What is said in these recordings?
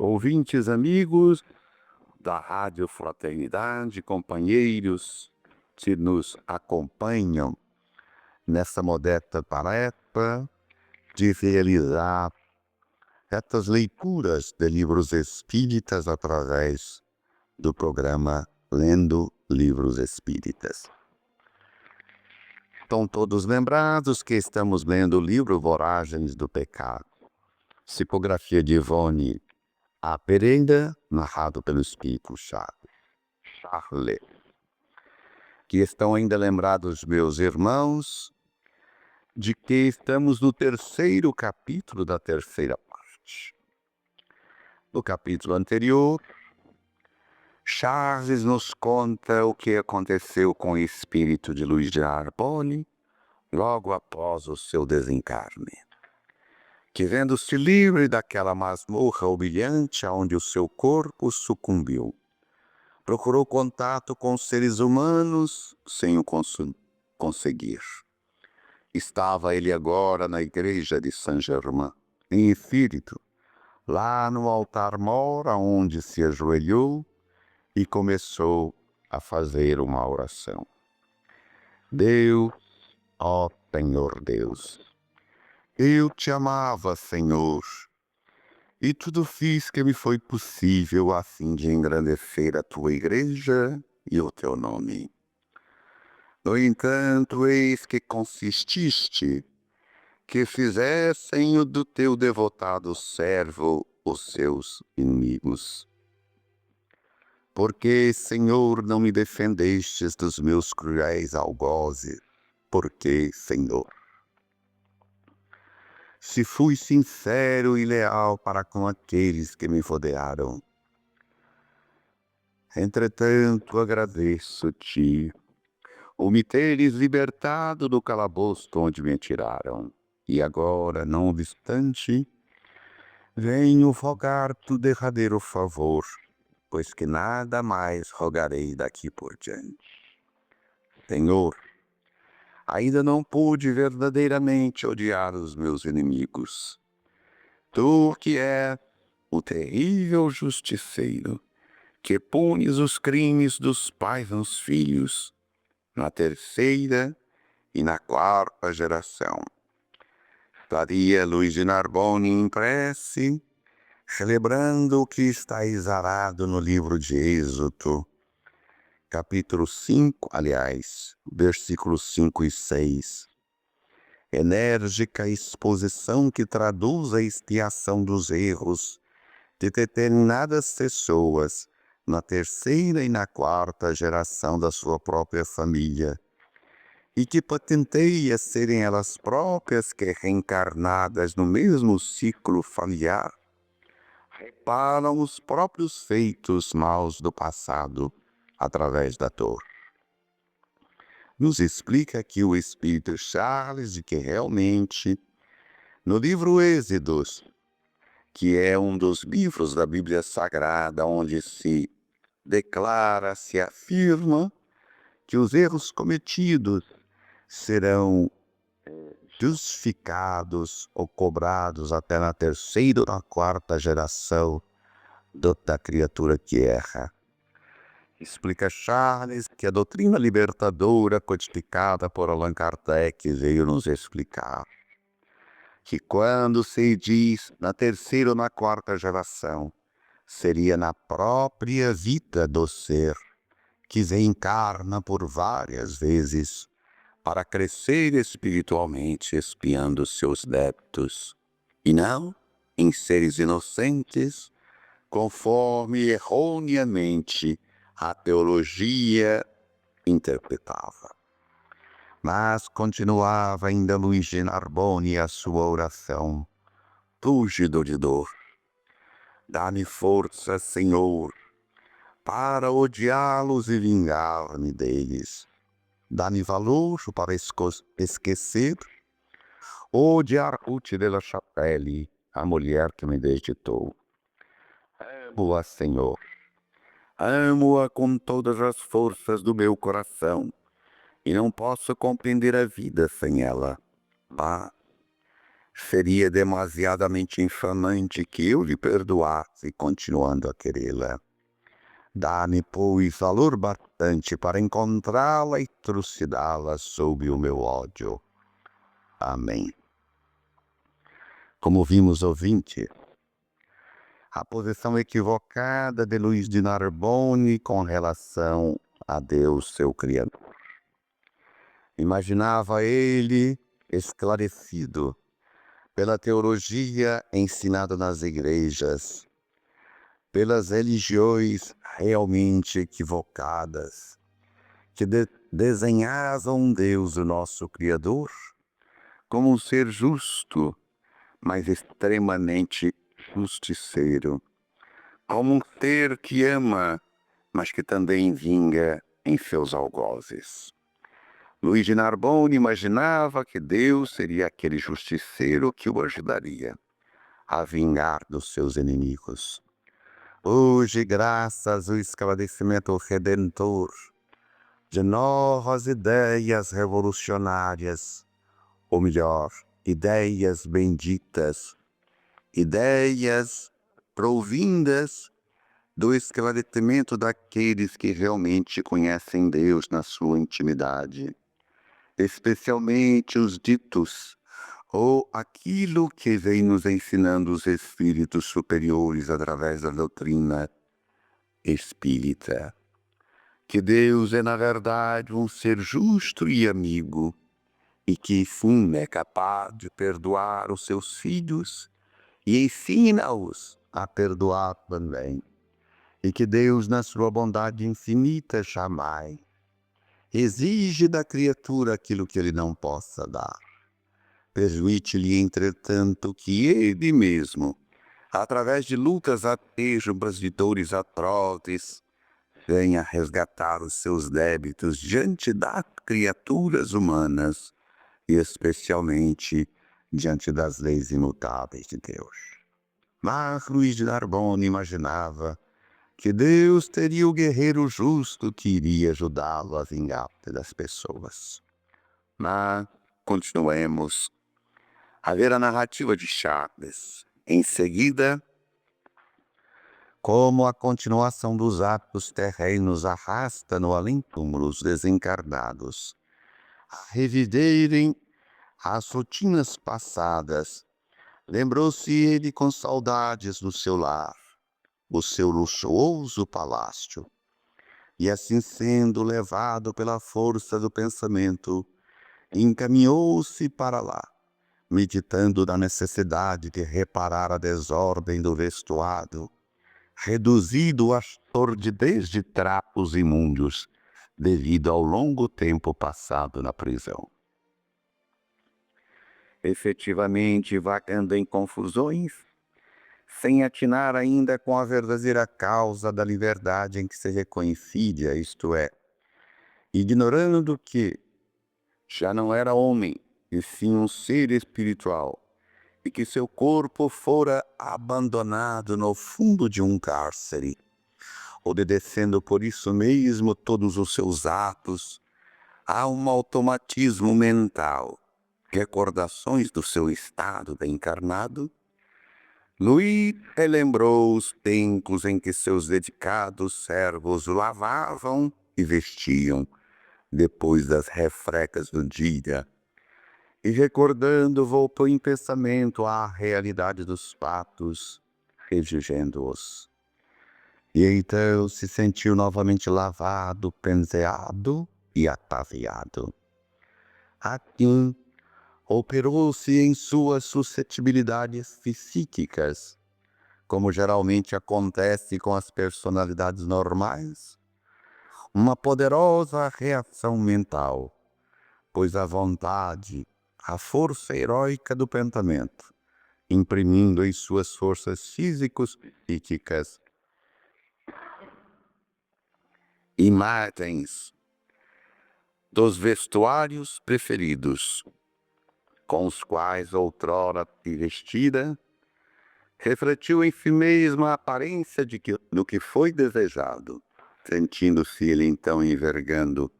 ouvintes, amigos da Rádio Fraternidade, companheiros que nos acompanham nessa modesta tarefa de realizar essas leituras de livros espíritas através do programa Lendo Livros Espíritas. Estão todos lembrados que estamos lendo o livro Voragens do Pecado, psicografia de Ivone A. Pereira, narrado pelo Espírito Charles. Que estão ainda lembrados, meus irmãos, de que estamos no terceiro capítulo da terceira parte. No capítulo anterior, Charles nos conta o que aconteceu com o espírito de Luiz de Narbonne logo após o seu desencarne, que vendo-se livre daquela masmorra humilhante aonde o seu corpo sucumbiu, procurou contato com os seres humanos sem o conseguir. Estava ele agora na igreja de Saint-Germain, em espírito, lá no altar-mor onde se ajoelhou e começou a fazer uma oração. Deus, ó Senhor Deus, eu te amava, Senhor, e tudo fiz que me foi possível a fim de engrandecer a tua igreja e o teu nome. No entanto, eis que consististe que fizessem do teu devotado servo os seus inimigos. Porque, Senhor, não me defendestes dos meus cruéis algozes? Porque, Senhor, se fui sincero e leal para com aqueles que me rodearam, entretanto agradeço-te o me teres libertado do calabouço onde me tiraram, e agora, não obstante, venho rogar-te o derradeiro favor, pois que nada mais rogarei daqui por diante. Senhor, ainda não pude verdadeiramente odiar os meus inimigos. Tu que és o terrível justiceiro, que punes os crimes dos pais nos filhos, na terceira e na quarta geração. Estaria Luiz de Narbonne em prece, celebrando o que está exarado no livro de Êxodo, capítulo 5, versículos 5 e 6. Enérgica exposição que traduz a expiação dos erros de determinadas pessoas na terceira e na quarta geração da sua própria família, e que patenteia serem elas próprias que, reencarnadas no mesmo ciclo familiar, reparam os próprios feitos maus do passado através da dor. Nos explica aqui o Espírito Charles de que realmente, no livro Êxodos, que é um dos livros da Bíblia Sagrada onde se declara, se afirma que os erros cometidos serão justificados ou cobrados até na terceira ou na quarta geração da criatura que erra. Explica Charles que a doutrina libertadora codificada por Allan Kardec veio nos explicar que quando se diz na terceira ou na quarta geração, seria na própria vida do ser que reencarna por várias vezes para crescer espiritualmente expiando seus débitos, e não em seres inocentes, conforme erroneamente a teologia interpretava. Mas continuava ainda Luiz de Narbonne a sua oração, túlgido de dor. Dá-me força, Senhor, para odiá-los e vingar-me deles. Dá-me valor para esquecer ou odiar Ruth de la Chapelle, a mulher que me desditou. Amo-a, Senhor. Amo-a com todas as forças do meu coração, e não posso compreender a vida sem ela. Mas Seria demasiadamente infamante que eu lhe perdoasse continuando a querê-la. Dá-me, pois, valor bastante para encontrá-la e trucidá-la sob o meu ódio. Amém. Como vimos, ouvinte, a posição equivocada de Luiz de Narbonne com relação a Deus, seu Criador. Imaginava ele esclarecido pela teologia ensinada nas igrejas, pelas religiões realmente equivocadas, que desenhavam um Deus, o nosso Criador, como um ser justo, mas extremamente justiceiro, como um ser que ama, mas que também vinga em seus algozes. Luiz de Narbonne imaginava que Deus seria aquele justiceiro que o ajudaria a vingar dos seus inimigos. Hoje, graças ao esclarecimento redentor de novas ideias revolucionárias, ou melhor, ideias benditas, ideias provindas do esclarecimento daqueles que realmente conhecem Deus na sua intimidade, especialmente os ditos, ou aquilo que vem nos ensinando os espíritos superiores através da doutrina espírita. Que Deus é, na verdade, um ser justo e amigo, e que, sim, é capaz de perdoar os seus filhos e ensina-os a perdoar também. E que Deus, na sua bondade infinita, jamais exige da criatura aquilo que ele não possa dar. Permite-lhe, entretanto, que ele mesmo, através de lutas atejubas de dores atrozes, venha resgatar os seus débitos diante das criaturas humanas e especialmente diante das leis imutáveis de Deus. Mas Luiz de Narbonne imaginava que Deus teria o guerreiro justo que iria ajudá-lo a vingar-se das pessoas. Mas continuemos a ver a narrativa de Charles. Em seguida, como a continuação dos atos terrenos arrasta no além-túmulo os desencarnados a reviverem as rotinas passadas, lembrou-se ele com saudades do seu lar, o seu luxuoso palácio, e assim sendo levado pela força do pensamento, encaminhou-se para lá, meditando na necessidade de reparar a desordem do vestuário, reduzido à sordidez de trapos imundos, devido ao longo tempo passado na prisão. Efetivamente vagando em confusões, sem atinar ainda com a verdadeira causa da liberdade em que se reconhecia, isto é, ignorando que já não era homem, e sim um ser espiritual, e que seu corpo fora abandonado no fundo de um cárcere, obedecendo por isso mesmo todos os seus atos a um automatismo mental, recordações do seu estado de encarnado, Luís relembrou os tempos em que seus dedicados servos lavavam e vestiam, depois das refrecas do dia, e recordando voltou em pensamento à realidade dos fatos, redigendo-os. E então se sentiu novamente lavado, penteado e ataviado. Assim, operou-se em suas suscetibilidades psíquicas, como geralmente acontece com as personalidades normais, uma poderosa reação mental, pois a vontade, a força heróica do pensamento, imprimindo em suas forças físico-psíquicas imagens dos vestuários preferidos, com os quais outrora se vestira, refletiu em si mesma a aparência do que foi desejado, sentindo-se ele então envergando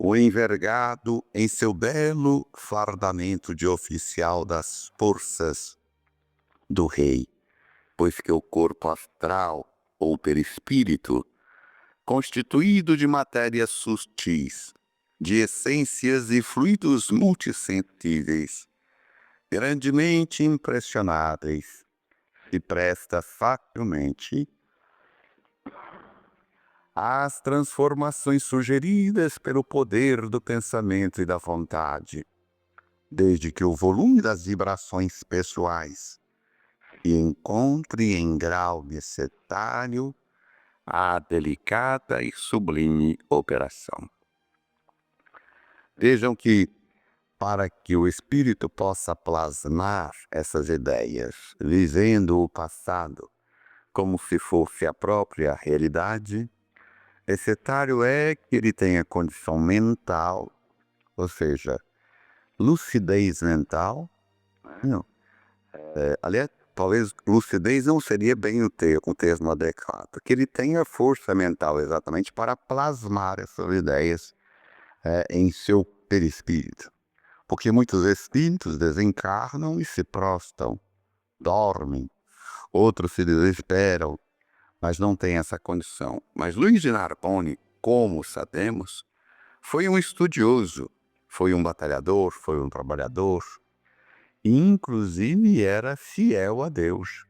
o envergado em seu belo fardamento de oficial das forças do rei, pois que o corpo astral, ou perispírito, constituído de matérias sutis, de essências e fluidos multissentíveis, grandemente impressionáveis, se presta facilmente às transformações sugeridas pelo poder do pensamento e da vontade, desde que o volume das vibrações pessoais se encontre em grau necessário à delicada e sublime operação. Vejam que, para que o espírito possa plasmar essas ideias, vivendo o passado como se fosse a própria realidade, necessário é que ele tenha condição mental, ou seja, lucidez mental. Não, aliás, talvez lucidez não seria bem o termo adequado, que ele tenha força mental exatamente para plasmar essas ideias em seu perispírito. Porque muitos espíritos desencarnam e se prostam, dormem, outros se desesperam, mas não têm essa condição. Mas Luiz de Narbonne, como sabemos, foi um estudioso, foi um batalhador, foi um trabalhador, e inclusive era fiel a Deus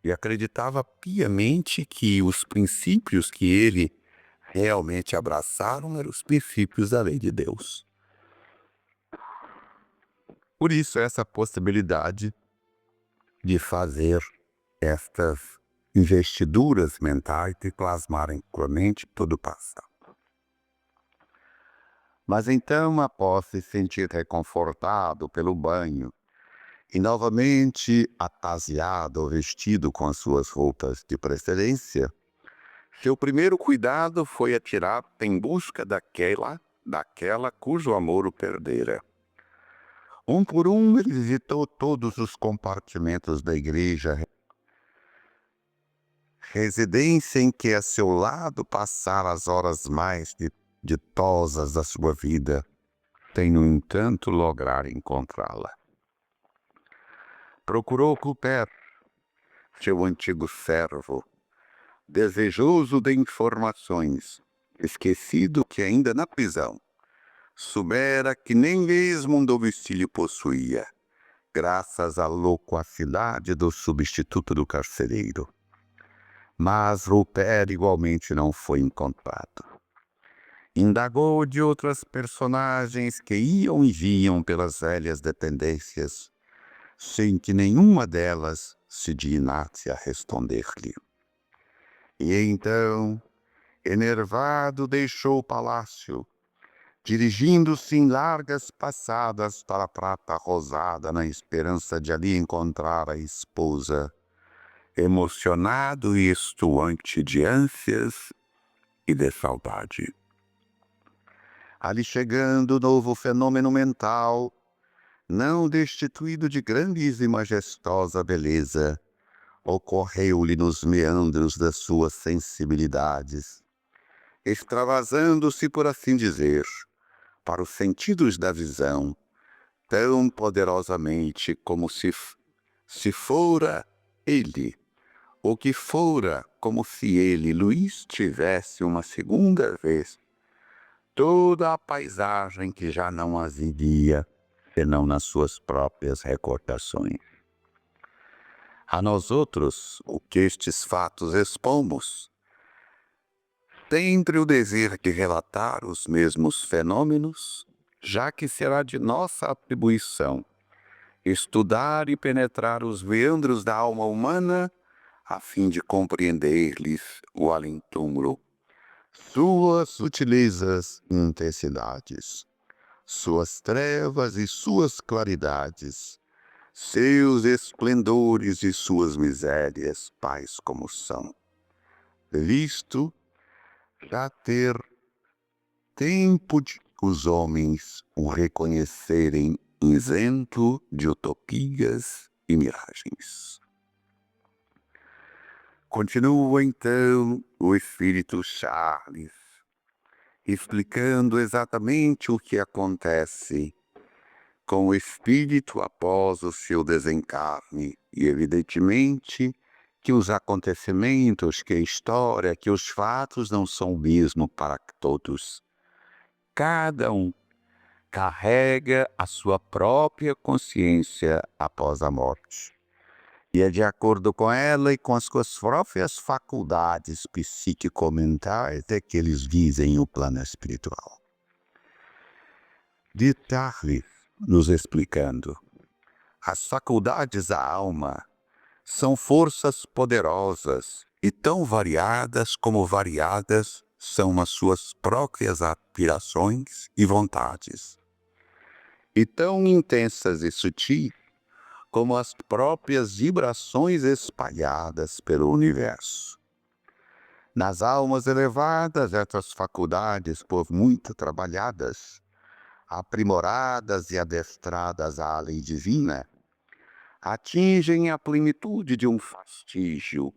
e acreditava piamente que os princípios que ele realmente abraçaram eram os princípios da lei de Deus. Por isso, essa possibilidade de fazer estas investiduras mentais e plasmarem com mente todo o passado. Mas então, após se sentir reconfortado pelo banho, e novamente ataviado ou vestido com as suas roupas de preferência, seu primeiro cuidado foi atirar em busca daquela cujo amor o perdera. Um por um, ele visitou todos os compartimentos da igreja, residência em que a seu lado passara as horas mais ditosas da sua vida, sem, no entanto, lograr encontrá-la. Procurou Couper, seu antigo servo, desejoso de informações, esquecido que ainda na prisão, soubera que nem mesmo um domicílio possuía, graças à loquacidade do substituto do carcereiro. Mas Rupert igualmente não foi encontrado. Indagou de outras personagens que iam e vinham pelas velhas dependências, sem que nenhuma delas se dignasse a responder-lhe. E então, enervado, deixou o palácio, dirigindo-se em largas passadas para a Prata Rosada na esperança de ali encontrar a esposa, emocionado e estuante de ânsias e de saudade. Ali chegando, novo fenômeno mental, não destituído de grande e majestosa beleza, ocorreu-lhe nos meandros das suas sensibilidades, extravasando-se, por assim dizer, para os sentidos da visão, tão poderosamente como se fora ele, ou que fora como se ele, Luís, tivesse uma segunda vez toda a paisagem que já não as via, senão nas suas próprias recordações. A nós outros, o que estes fatos expomos, sempre o dever de relatar os mesmos fenômenos, já que será de nossa atribuição estudar e penetrar os meandros da alma humana, a fim de compreender-lhes o além-túmulo, suas sutilezas e intensidades, suas trevas e suas claridades, seus esplendores e suas misérias, tais como são, visto já ter tempo de os homens o reconhecerem isento de utopias e miragens. Continua então o espírito Charles, explicando exatamente o que acontece com o espírito após o seu desencarne, e evidentemente que os acontecimentos, que a história, que os fatos não são o mesmo para todos. Cada um carrega a sua própria consciência após a morte. E é de acordo com ela e com as suas próprias faculdades psicomentais é que eles vivem o plano espiritual. De Tarly nos explicando, as faculdades da alma são forças poderosas e tão variadas como variadas são as suas próprias aspirações e vontades, e tão intensas e sutis como as próprias vibrações espalhadas pelo universo. Nas almas elevadas, essas faculdades, por muito trabalhadas, aprimoradas e adestradas à lei divina, atingem a plenitude de um fastígio,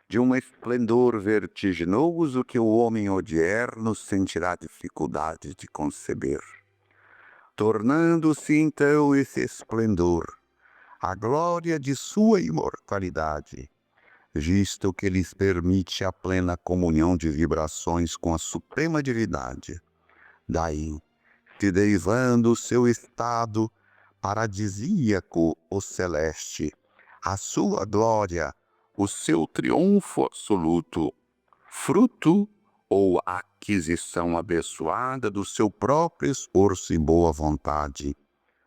de um esplendor vertiginoso que o homem odierno sentirá dificuldade de conceber, tornando-se então esse esplendor a glória de sua imortalidade, visto que lhes permite a plena comunhão de vibrações com a suprema divindade. Daí, se derivando o seu estado paradisíaco ou celeste, a sua glória, o seu triunfo absoluto, fruto ou aquisição abençoada do seu próprio esforço e boa vontade,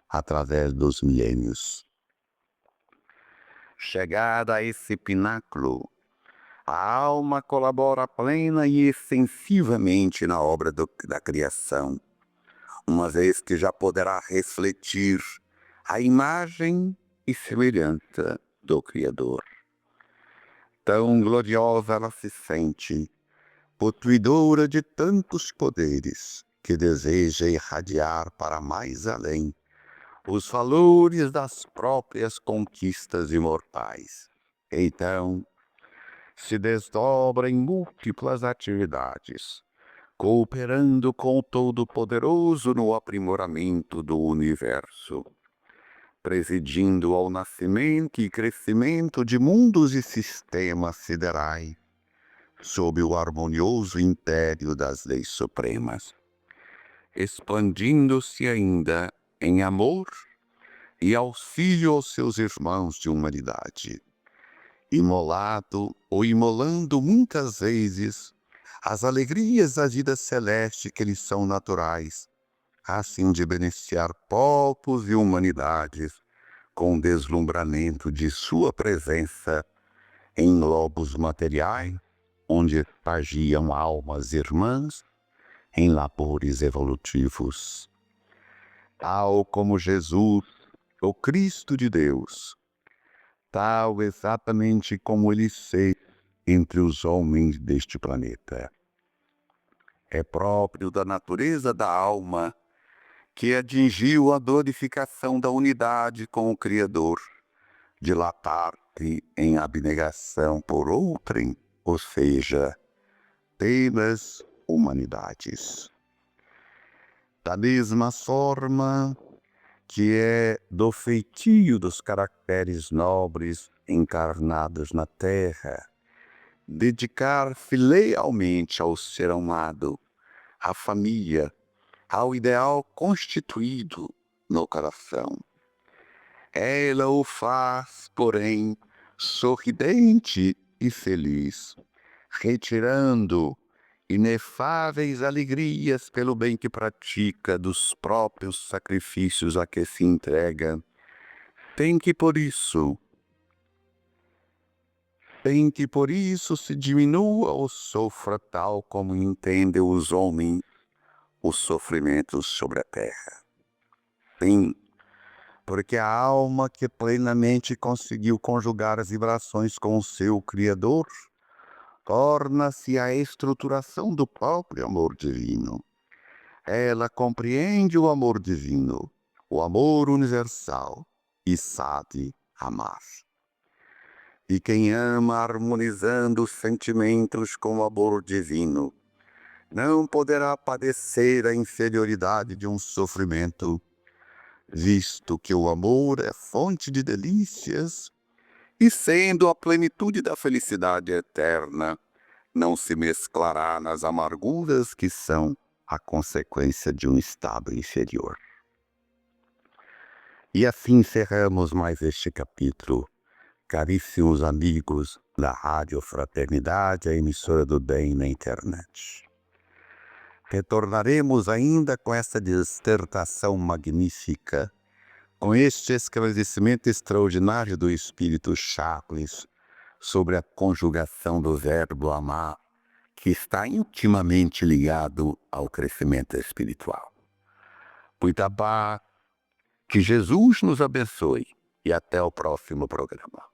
através dos milênios. Chegada a esse pináculo, a alma colabora plena e extensivamente na obra da criação, uma vez que já poderá refletir a imagem e semelhança do Criador. Tão gloriosa ela se sente, possuidora de tantos poderes, que deseja irradiar para mais além os valores das próprias conquistas imortais. Então, se desdobra em múltiplas atividades, cooperando com o Todo-Poderoso no aprimoramento do universo, presidindo ao nascimento e crescimento de mundos e sistemas siderais, sob o harmonioso império das leis supremas, expandindo-se ainda em amor e auxílio aos seus irmãos de humanidade, imolado ou imolando muitas vezes as alegrias da vida celeste que lhes são naturais, assim de beneficiar povos e humanidades com o deslumbramento de sua presença em lobos materiais, onde estagiam almas irmãs em labores evolutivos. Tal como Jesus, o Cristo de Deus, tal exatamente como ele fez entre os homens deste planeta. É próprio da natureza da alma que atingiu a glorificação da unidade com o Criador, dilatar-se em abnegação por outrem, ou seja, pelas humanidades. Da mesma forma que é do feitio dos caracteres nobres encarnados na terra, dedicar-se lealmente ao ser amado, à família, ao ideal constituído no coração. Ela o faz, porém, sorridente e feliz, retirando inefáveis alegrias pelo bem que pratica dos próprios sacrifícios a que se entrega. Tem que por isso se diminua ou sofra tal como entendem os homens os sofrimentos sobre a terra. Sim, porque a alma que plenamente conseguiu conjugar as vibrações com o seu Criador torna-se a estruturação do próprio amor divino. Ela compreende o amor divino, o amor universal, e sabe amar. E quem ama harmonizando os sentimentos com o amor divino, não poderá padecer a inferioridade de um sofrimento, visto que o amor é fonte de delícias e, sendo a plenitude da felicidade eterna, não se mesclará nas amarguras que são a consequência de um estado inferior. E assim encerramos mais este capítulo. Caríssimos amigos da Rádio Fraternidade, a emissora do bem na internet. Retornaremos ainda com esta dissertação magnífica, com este esclarecimento extraordinário do Espírito Charles sobre a conjugação do verbo amar, que está intimamente ligado ao crescimento espiritual. Muita paz, que Jesus nos abençoe e até o próximo programa.